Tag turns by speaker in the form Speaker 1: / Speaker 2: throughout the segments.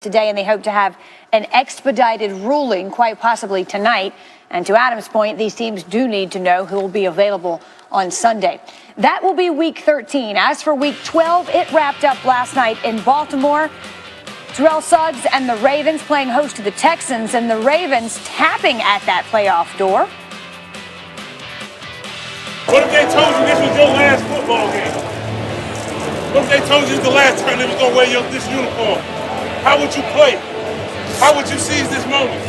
Speaker 1: today, and they hope to have an expedited ruling quite possibly tonight. And to Adam's point, these teams do need to know who will be available on Sunday. That will be week 13. As for week 12, it wrapped up last night in Baltimore. Terrell Suggs and the Ravens playing host to the Texans, and the Ravens tapping at that playoff door.
Speaker 2: What if they told you this was your last football game? What if they told you this was the last time they was going to wear this uniform? How would you play? How would you seize this moment?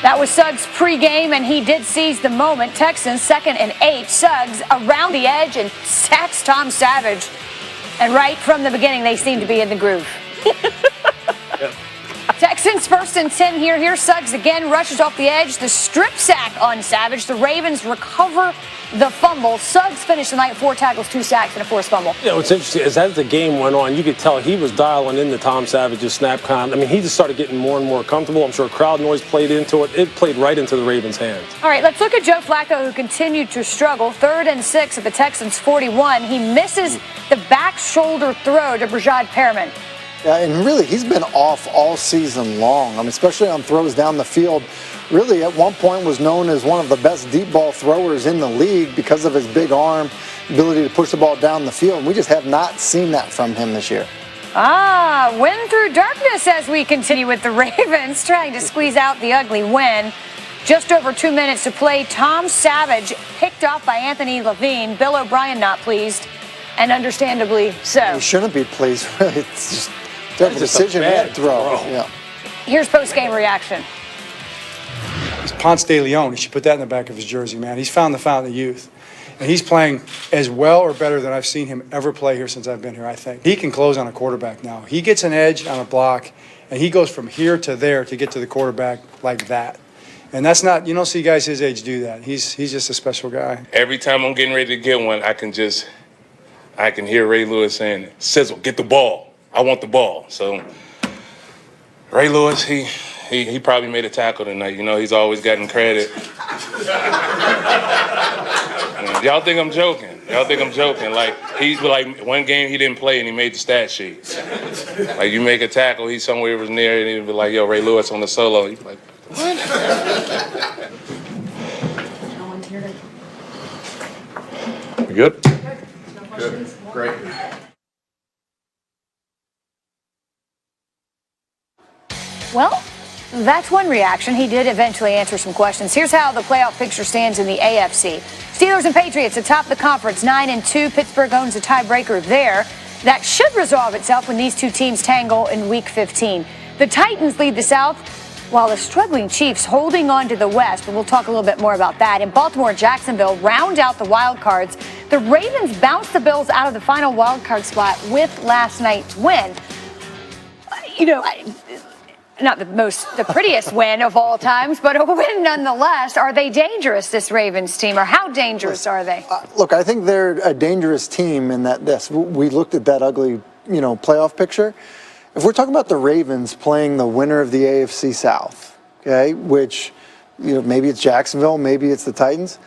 Speaker 1: That was Suggs pregame, and he did seize the moment. Texans 2nd and 8. Suggs around the edge and sacks Tom Savage. And right from the beginning, they seem to be in the groove.
Speaker 3: Yep.
Speaker 1: Texans 1st and 10 here. Here's Suggs again, rushes off the edge. The strip sack on Savage. The Ravens recover the fumble. Suggs finished the night 4 tackles, 2 sacks, and a forced fumble.
Speaker 3: Yeah, what's interesting is as the game went on, you could tell he was dialing into Tom Savage's snap count. I mean, he just started getting more and more comfortable. I'm sure crowd noise played into it. It played right into the Ravens' hands.
Speaker 1: All right, let's look at Joe Flacco, who continued to struggle. 3rd and 6 at the Texans' 41. He misses the back shoulder throw to Brashad Perriman.
Speaker 4: Yeah, and really, he's been off all season long. I mean, especially on throws down the field. Really, at one point was known as one of the best deep ball throwers in the league because of his big arm, ability to push the ball down the field. And we just have not seen that from him this year.
Speaker 1: Win through darkness as we continue with the Ravens trying to squeeze out the ugly win. Just over 2 minutes to play. Tom Savage picked off by Anthony Levine. Bill O'Brien not pleased, and understandably so.
Speaker 4: He shouldn't be pleased, really. It's just a decision and throw. Yeah.
Speaker 1: Here's post-game reaction.
Speaker 5: It's Ponce de Leon. He should put that in the back of his jersey, man. He's found the fountain of youth. And he's playing as well or better than I've seen him ever play here since I've been here, I think. He can close on a quarterback now. He gets an edge on a block, and he goes from here to there to get to the quarterback like that. And that's not, you don't see guys his age do that. He's just a special guy.
Speaker 2: Every time I'm getting ready to get one, I can hear Ray Lewis saying, "Sizzle, get the ball. I want the ball." So Ray Lewis, he probably made a tackle tonight. You know, he's always gotten credit. Y'all think I'm joking. Like, he's like, one game he didn't play and he made the stat sheet. Like, you make a tackle, he's somewhere was near and he'd be like, "Yo, Ray Lewis on the solo." He'd be like, "What?"
Speaker 6: We good?
Speaker 7: Good. Great.
Speaker 1: Well, that's one reaction. He did eventually answer some questions. Here's how the playoff picture stands in the AFC. Steelers and Patriots atop the conference, 9-2. Pittsburgh owns a tiebreaker there. That should resolve itself when these two teams tangle in Week 15. The Titans lead the South, while the struggling Chiefs holding on to the West. But we'll talk a little bit more about that. In Baltimore and Jacksonville round out the wild cards. The Ravens bounced the Bills out of the final wild card spot with last night's win. You know, not the prettiest win of all times, but a win nonetheless. Are they dangerous, this Ravens team, or how dangerous are they?
Speaker 4: Look, I think they're a dangerous team in that we looked at that ugly, playoff picture. If we're talking about the Ravens playing the winner of the AFC South, okay, which, maybe it's Jacksonville, maybe it's the Titans,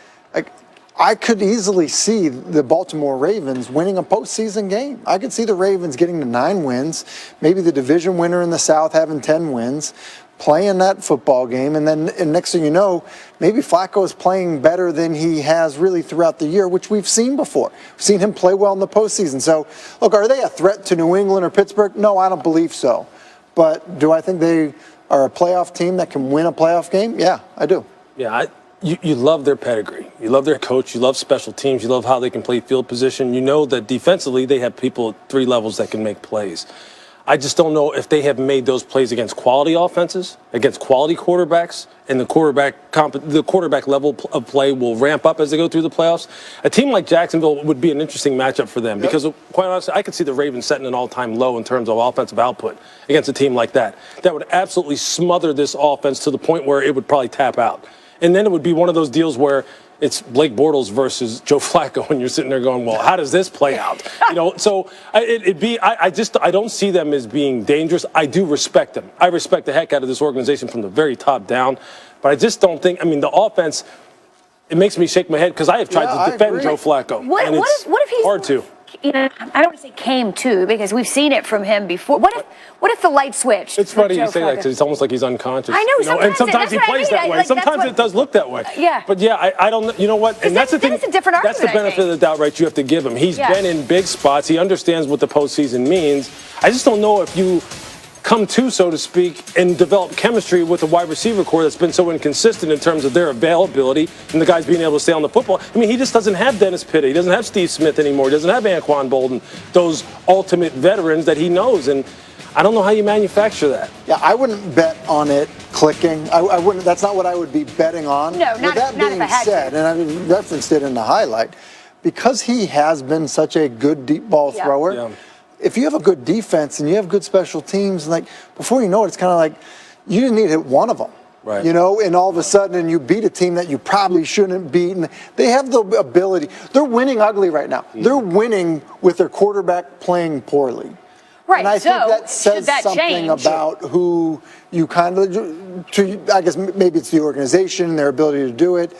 Speaker 4: I could easily see the Baltimore Ravens winning a postseason game. I could see the Ravens getting to 9 wins, maybe the division winner in the South having 10 wins, playing that football game, and next thing you know, maybe Flacco is playing better than he has really throughout the year, which we've seen before. We've seen him play well in the postseason. So, look, are they a threat to New England or Pittsburgh? No, I don't believe so. But do I think they are a playoff team that can win a playoff game? Yeah, I do.
Speaker 3: Yeah, You love their pedigree. You love their coach. You love special teams. You love how they can play field position. You know that defensively they have people at 3 levels that can make plays. I just don't know if they have made those plays against quality offenses, against quality quarterbacks, and the quarterback level of play will ramp up as they go through the playoffs. A team like Jacksonville would be an interesting matchup for them because, quite honestly, I could see the Ravens setting an all-time low in terms of offensive output against a team like that. That would absolutely smother this offense to the point where it would probably tap out. And then it would be one of those deals where it's Blake Bortles versus Joe Flacco, and you're sitting there going, well, how does this play out? So I don't see them as being dangerous. I do respect them. I respect the heck out of this organization from the very top down. But I just don't think, the offense, it makes me shake my head because I have tried to defend Joe Flacco.
Speaker 1: What if he's
Speaker 3: hard to.
Speaker 1: I don't want to say came to, because we've seen it from him before. What if the light switched?
Speaker 3: It's funny you say that because it's almost like he's unconscious.
Speaker 1: I know,
Speaker 3: and sometimes he plays that way.
Speaker 1: Like,
Speaker 3: Sometimes it does look that way.
Speaker 1: Yeah.
Speaker 3: But yeah, I don't know. You know what? And that's the thing.
Speaker 1: It's a different
Speaker 3: That's the
Speaker 1: argument,
Speaker 3: benefit of the doubt, right? You have to give him. He's been in big spots. He understands what the postseason means. I just don't know if you come to, so to speak, and develop chemistry with a wide receiver core that's been so inconsistent in terms of their availability and the guys being able to stay on the football. I mean, he just doesn't have Dennis Pitta. He doesn't have Steve Smith anymore. He doesn't have Anquan Bolden, those ultimate veterans that he knows. And I don't know how you manufacture that.
Speaker 4: Yeah, I wouldn't bet on it clicking. I wouldn't. That's not what I would be betting on.
Speaker 1: No,
Speaker 4: With that being said, and I referenced it in the highlight, because he has been such a good deep ball thrower.
Speaker 3: Yeah.
Speaker 4: If you have a good defense and you have good special teams, like before you know it, it's kind of like you just need to hit one of them.
Speaker 3: Right.
Speaker 4: You know, and all of a sudden, and you beat a team that you probably shouldn't beat. And they have the ability. They're winning ugly right now. They're winning with their quarterback playing poorly.
Speaker 1: Right.
Speaker 4: And I think that says something
Speaker 1: change?
Speaker 4: about who you kind of, I guess maybe it's the organization, their ability to do it.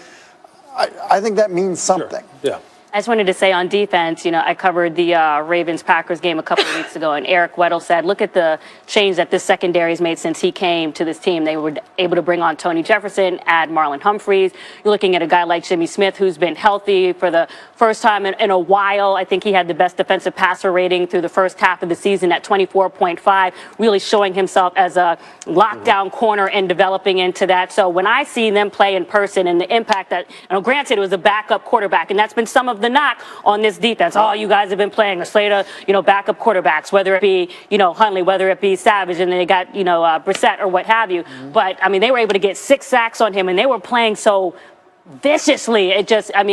Speaker 4: I think that means something.
Speaker 3: Sure. Yeah.
Speaker 8: I just wanted to say on defense, I covered the Ravens-Packers game a couple of weeks ago, and Eric Weddle said, look at the change that this secondary has made since he came to this team. They were able to bring on Tony Jefferson, add Marlon Humphreys. You're looking at a guy like Jimmy Smith, who's been healthy for the first time in a while. I think he had the best defensive passer rating through the first half of the season at 24.5, really showing himself as a lockdown corner and developing into that. So when I see them play in person and the impact that, granted, it was a backup quarterback, and that's been some of the knock on this defense. Oh, you guys have been playing a slate of, backup quarterbacks, whether it be, Huntley, whether it be Savage, and then they got, Brissett or what have you. But, I mean, they were able to get 6 sacks on him, and they were playing so viciously. It just, I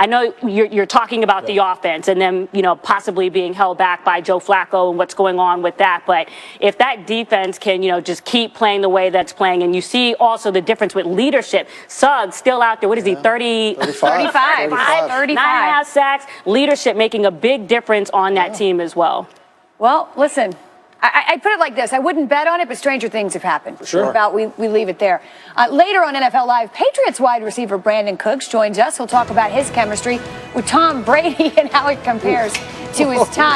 Speaker 8: know you're talking about the offense and them, possibly being held back by Joe Flacco and what's going on with that. But if that defense can, just keep playing the way that's playing, and you see also the difference with leadership. Suggs still out there. What is he, 35? 9.5 sacks. Leadership making a big difference on that team as well.
Speaker 1: Well, listen. I put it like this. I wouldn't bet on it, but stranger things have happened.
Speaker 3: Sure.
Speaker 1: We leave it there. Later on NFL Live, Patriots wide receiver Brandon Cooks joins us. He'll talk about his chemistry with Tom Brady and how it compares to his time.